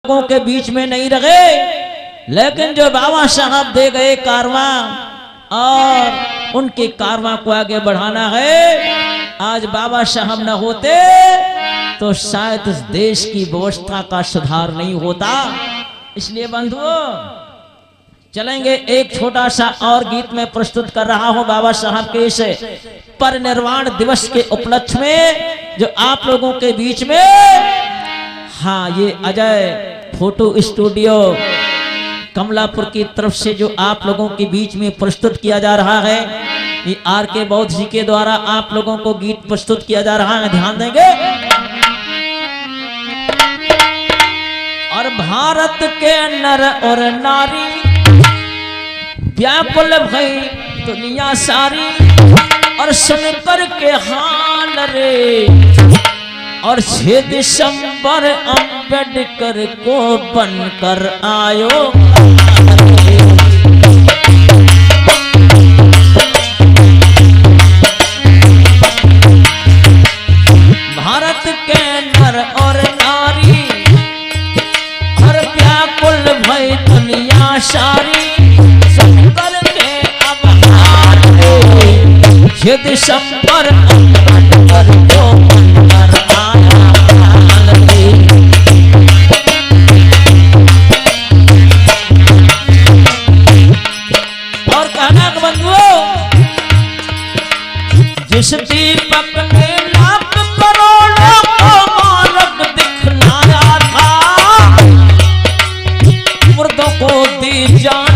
लोगों के बीच में नहीं रहे, लेकिन जो बाबा साहब दे गए कारवां और उनके कारवां को आगे बढ़ाना है। आज बाबा साहब न होते तो शायद इस देश की व्यवस्था का सुधार नहीं होता। इसलिए बंधुओं चलेंगे, एक छोटा सा और गीत में प्रस्तुत कर रहा हूं बाबा साहब के इस परिनिर्वाण दिवस के उपलक्ष्य में, जो आप लोगों के बीच में, हाँ ये अजय फोटो स्टूडियो कमलापुर की तरफ से जो आप लोगों के बीच में प्रस्तुत किया जा रहा है, ये आर.के. बौद्ध जी के द्वारा आप लोगों को गीत प्रस्तुत किया जा रहा है, ध्यान देंगे। और भारत के नर और नारी व्याकुल भई दुनिया सारी, और सुनकर के हाल रे, और 6 दिसंबर अम्बेडकर को बनकर आयो। भारत के नर और नारी हर व्याकुल भई दुनिया सारी, सुनकर के अब हाल रे, 6 दिसंबर अम्बेडकर को बनकर आया। और कहना बंधुओं, जिस दीपक ने लाख करोड़ों को मार्ग दिखलाया था, मुर्दों को दी जान,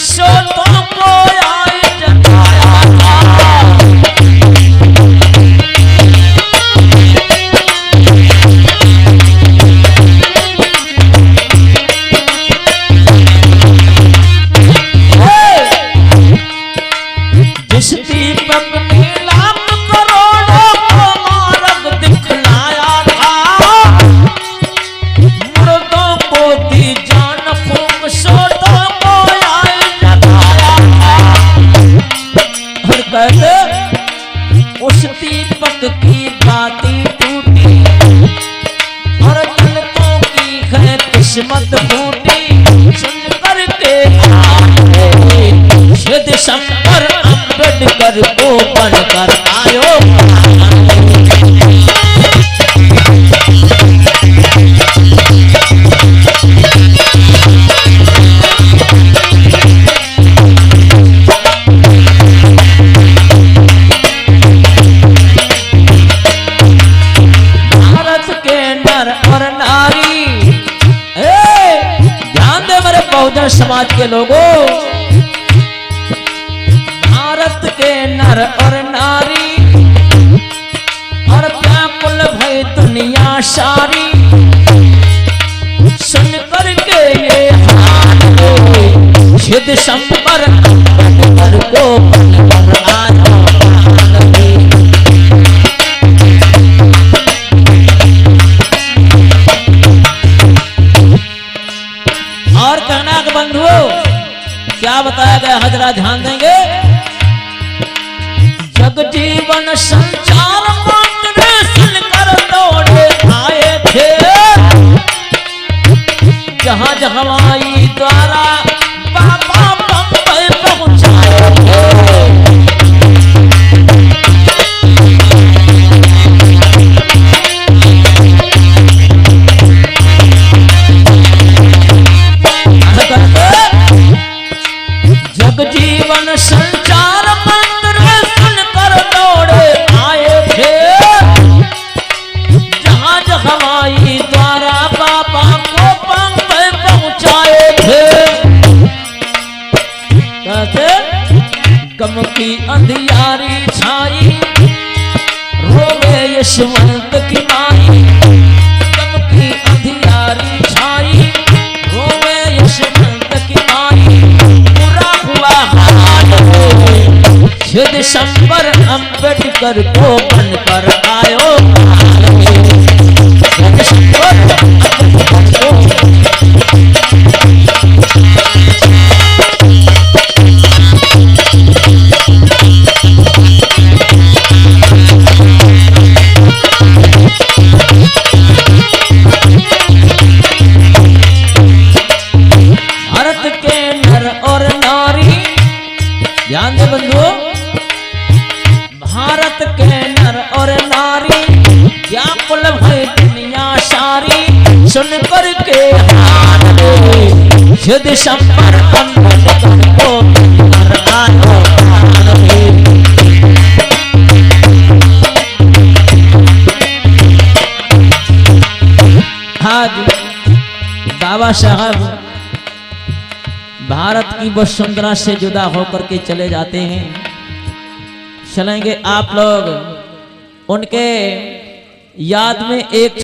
सोतों को आए जगाया था। जिस दीपक ने लाख करोड़ों को मार्ग दिखलाया था, मुर्दों को दी जान, फूंक सोतों को आए जगाया था। और कहते उस दीपक की बाती टूटी, और दलितों की है किस्मत फूटी, सुन करके 6 दिसंबर अम्बेडकर को बनकर आयो। भारत के नर और नारी, ध्यान दे मेरे बहुजन समाज के लोगों, भारत के नर और नारी और व्याकुल भई दुनिया सारी, सुन करके ये हाल रे, 6 दिसंबर अम्बेडकर को बनकर आया। और कहना कि बंधुओं क्या बताया गया, हजरा ध्यान देंगे। जगजीवन संचार मंत्र सुनकर दौड़े आए थे, जहां हवाई द्वारा बाबा बम्बई पहुंचाए थे। जगजीवन संचार मंत्र सुनकर दौड़े आए थे, जहाज हवाई द्वारा बाबा को बम्बई पहुंचाए थे। कहते गम की अंधियारी छाई, रोवे यशवंत की माई, गम की अंधियारी छाई, रोवे यशवंत की माई, 6 दिसंबर अम्बेडकर को बनकर आयो। सुन करके हार दे युद्ध संपर्क को आयो आज बाबा साहब भारत की वसुंधरा से जुदा होकर के चले जाते हैं। चलेंगे आप लोग उनके याद में एक